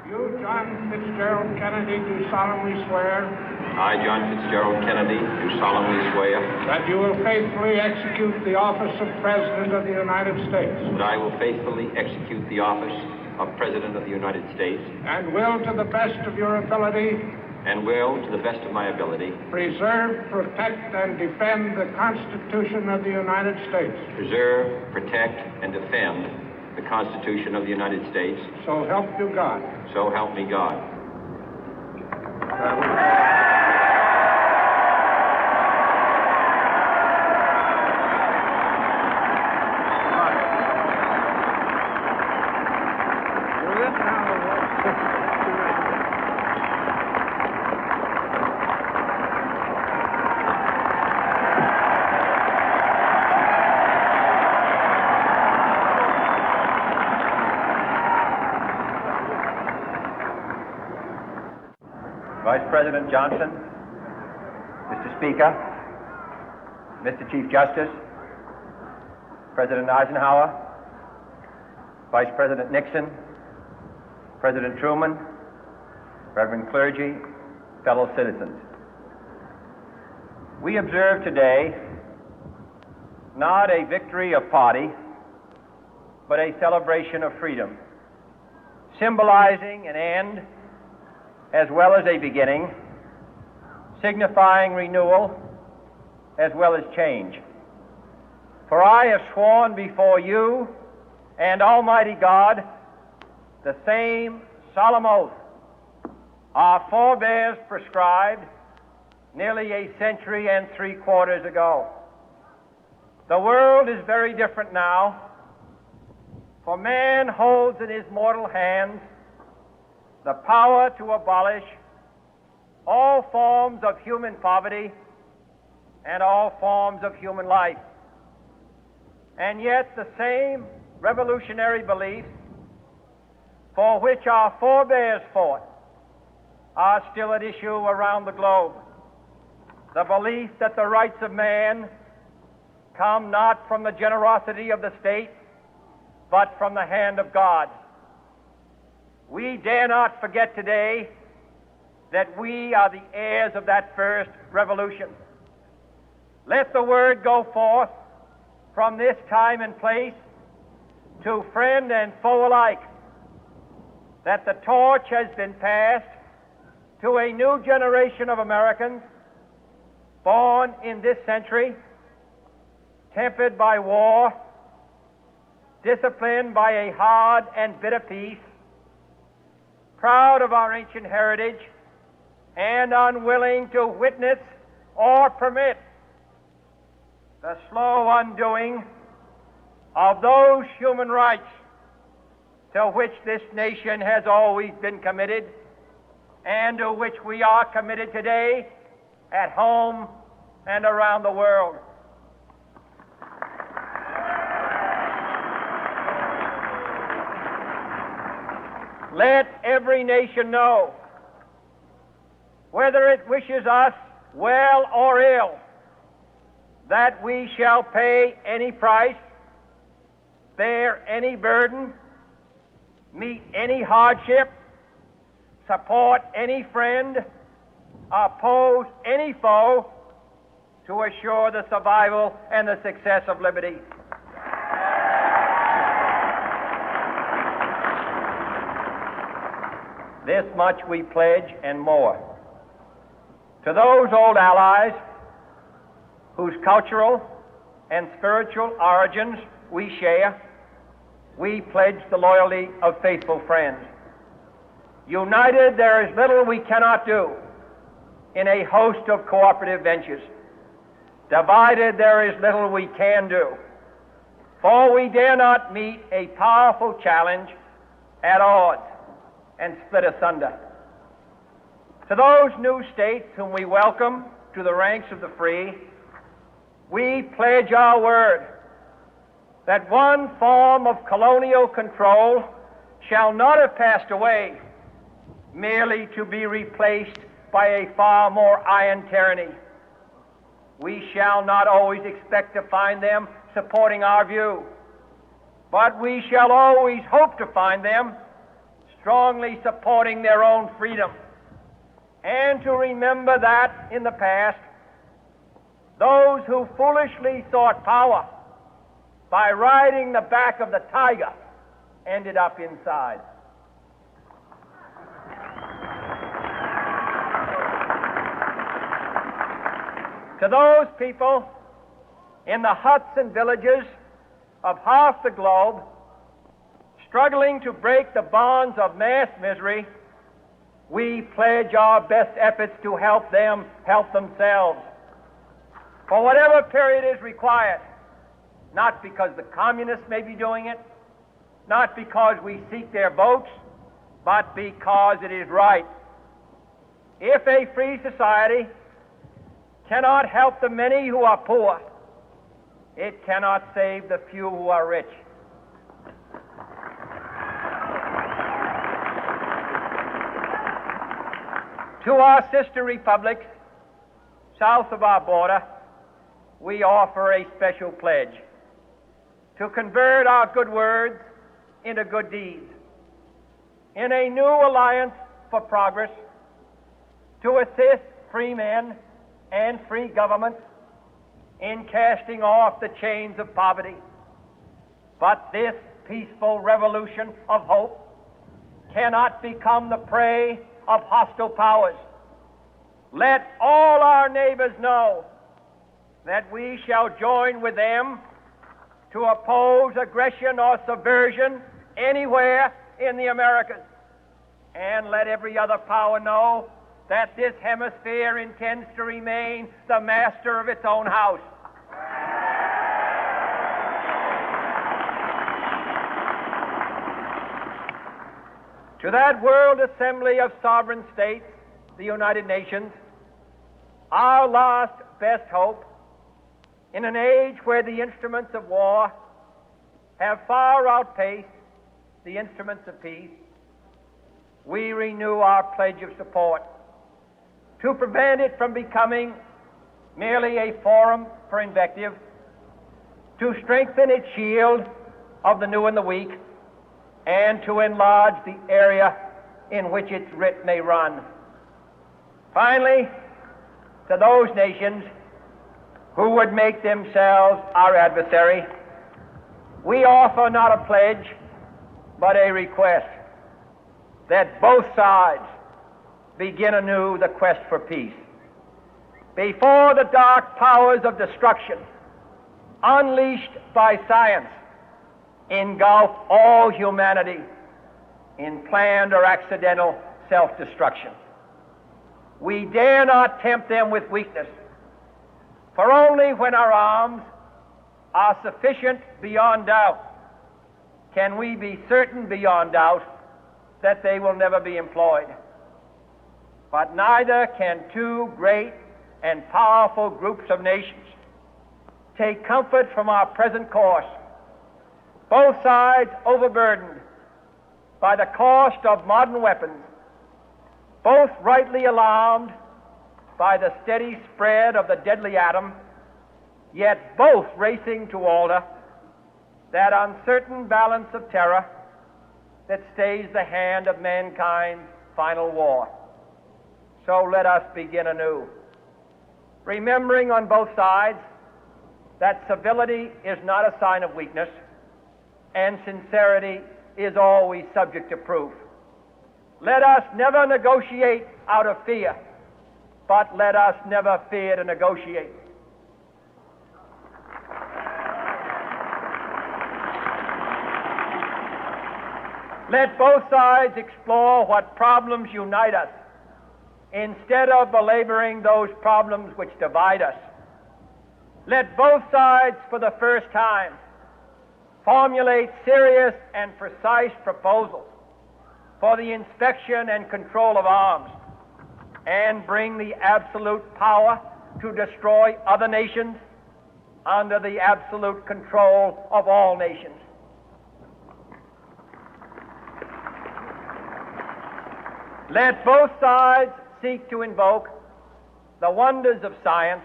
You, John Fitzgerald Kennedy, do solemnly swear. I, John Fitzgerald Kennedy, do solemnly swear. That you will faithfully execute the office of President of the United States. That I will faithfully execute the office of President of the United States. And will, to the best of your ability. And will, to the best of my ability. Preserve, protect, and defend the Constitution of the United States. Preserve, protect, and defend the Constitution of the United States. So help you God. So help me God. Vice President Johnson, Mr. Speaker, Mr. Chief Justice, President Eisenhower, Vice President Nixon, President Truman, Reverend clergy, fellow citizens. We observe today not a victory of party, but a celebration of freedom, symbolizing an end as well as a beginning, signifying renewal as well as change. For I have sworn before you and Almighty God the same solemn oath our forebears prescribed nearly a century and 3/4 ago. The world is very different now, for man holds in his mortal hands the power to abolish all forms of human poverty and all forms of human life. And yet the same revolutionary beliefs for which our forebears fought are still at issue around the globe. The belief that the rights of man come not from the generosity of the state, but from the hand of God. We dare not forget today that we are the heirs of that first revolution. Let the word go forth from this time and place to friend and foe alike that the torch has been passed to a new generation of Americans born in this century, tempered by war, disciplined by a hard and bitter peace, proud of our ancient heritage, and unwilling to witness or permit the slow undoing of those human rights to which this nation has always been committed and to which we are committed today at home and around the world. Let every nation know, whether it wishes us well or ill, that we shall pay any price, bear any burden, meet any hardship, support any friend, oppose any foe to assure the survival and the success of liberty. This much we pledge and more. To those old allies whose cultural and spiritual origins we share, we pledge the loyalty of faithful friends. United, there is little we cannot do in a host of cooperative ventures. Divided, there is little we can do, for we dare not meet a powerful challenge at odds and split asunder. To those new states whom we welcome to the ranks of the free, we pledge our word that one form of colonial control shall not have passed away, merely to be replaced by a far more iron tyranny. We shall not always expect to find them supporting our view, but we shall always hope to find them strongly supporting their own freedom, and to remember that in the past, those who foolishly sought power by riding the back of the tiger ended up inside. To those people in the huts and villages of half the globe struggling to break the bonds of mass misery, we pledge our best efforts to help them help themselves for whatever period is required, not because the communists may be doing it, not because we seek their votes, but because it is right. If a free society cannot help the many who are poor, it cannot save the few who are rich. To our sister republics south of our border, we offer a special pledge to convert our good words into good deeds, in a new alliance for progress, to assist free men and free governments in casting off the chains of poverty. But this peaceful revolution of hope cannot become the prey of hostile powers. Let all our neighbors know that we shall join with them to oppose aggression or subversion anywhere in the Americas. And let every other power know that this hemisphere intends to remain the master of its own house. To that World Assembly of Sovereign States, the United Nations, our last best hope, in an age where the instruments of war have far outpaced the instruments of peace, we renew our pledge of support to prevent it from becoming merely a forum for invective, to strengthen its shield of the new and the weak, and to enlarge the area in which its writ may run. Finally, to those nations who would make themselves our adversary, we offer not a pledge, but a request that both sides begin anew the quest for peace. Before the dark powers of destruction, unleashed by science, engulf all humanity in planned or accidental self-destruction, we dare not tempt them with weakness, for only when our arms are sufficient beyond doubt can we be certain beyond doubt that they will never be employed. But neither can two great and powerful groups of nations take comfort from our present course, both sides overburdened by the cost of modern weapons, both rightly alarmed by the steady spread of the deadly atom, yet both racing to alter that uncertain balance of terror that stays the hand of mankind's final war. So let us begin anew, remembering on both sides that civility is not a sign of weakness, and sincerity is always subject to proof. Let us never negotiate out of fear, but let us never fear to negotiate. Let both sides explore what problems unite us, instead of belaboring those problems which divide us. Let both sides, for the first time, formulate serious and precise proposals for the inspection and control of arms, and bring the absolute power to destroy other nations under the absolute control of all nations. Let both sides seek to invoke the wonders of science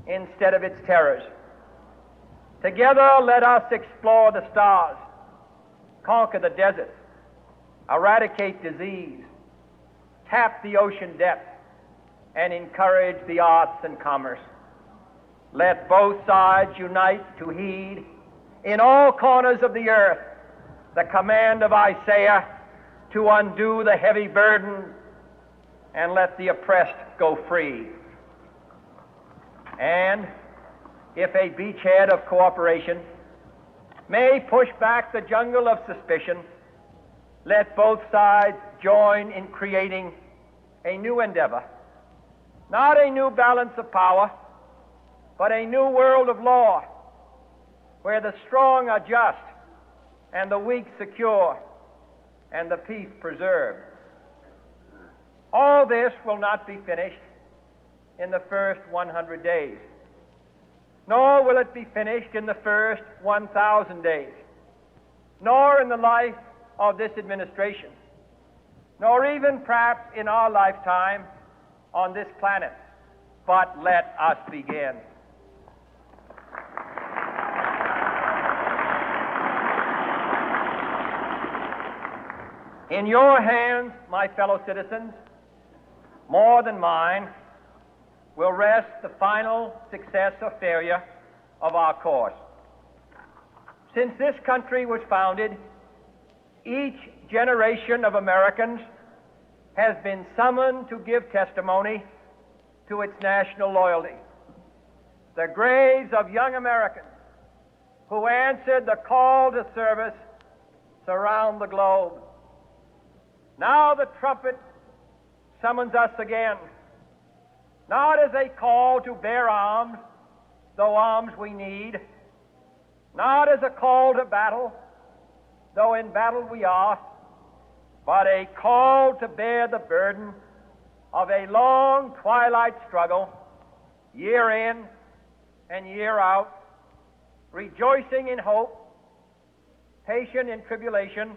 instead of its terrors. Together, let us explore the stars, conquer the deserts, eradicate disease, tap the ocean depth, and encourage the arts and commerce. Let both sides unite to heed in all corners of the earth the command of Isaiah to undo the heavy burden and let the oppressed go free. And if a beachhead of cooperation may push back the jungle of suspicion, let both sides join in creating a new endeavor, not a new balance of power, but a new world of law, where the strong are just and the weak secure and the peace preserved. All this will not be finished in the first 100 days, nor will it be finished in the first 1,000 days, nor in the life of this administration, nor even perhaps in our lifetime on this planet. But let us begin. In your hands, my fellow citizens, more than mine, will rest the final success or failure of our course. Since this country was founded, each generation of Americans has been summoned to give testimony to its national loyalty. The graves of young Americans who answered the call to service surround the globe. Now the trumpet summons us again, not as a call to bear arms, though arms we need, not as a call to battle, though in battle we are, but a call to bear the burden of a long twilight struggle, year in and year out, rejoicing in hope, patient in tribulation,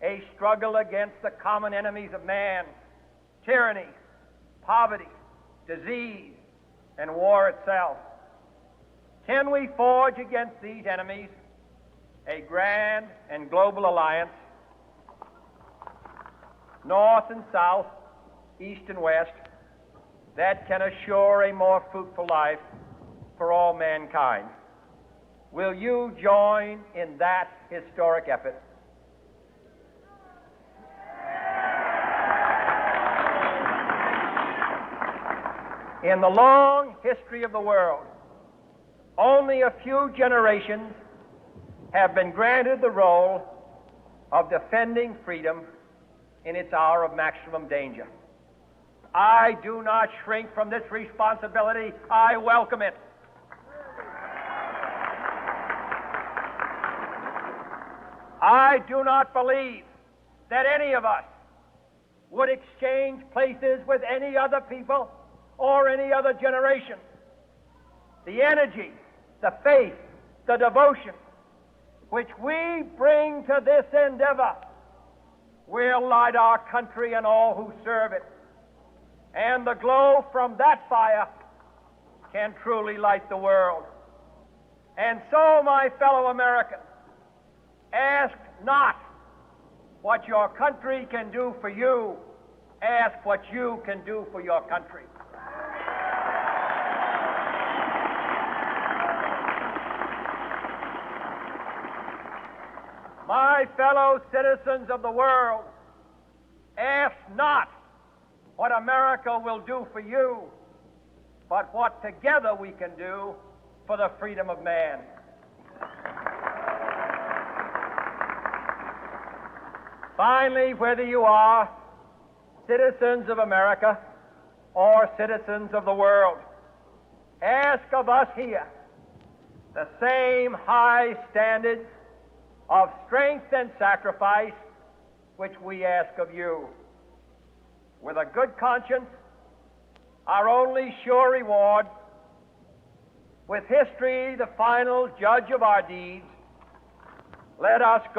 a struggle against the common enemies of man, tyranny, poverty, disease, and war itself. Can we forge against these enemies a grand and global alliance, north and south, east and west, that can assure a more fruitful life for all mankind? Will you join in that historic effort? In the long history of the world, only a few generations have been granted the role of defending freedom in its hour of maximum danger. I do not shrink from this responsibility. I welcome it. I do not believe that any of us would exchange places with any other people or any other generation. The energy, the faith, the devotion which we bring to this endeavor will light our country and all who serve it. And the glow from that fire can truly light the world. And so, my fellow Americans, ask not what your country can do for you, ask what you can do for your country. My fellow citizens of the world, ask not what America will do for you, but what together we can do for the freedom of man. Finally, whether you are citizens of America or citizens of the world, ask of us here the same high standards of strength and sacrifice which we ask of you. With a good conscience, our only sure reward, with history the final judge of our deeds, let us go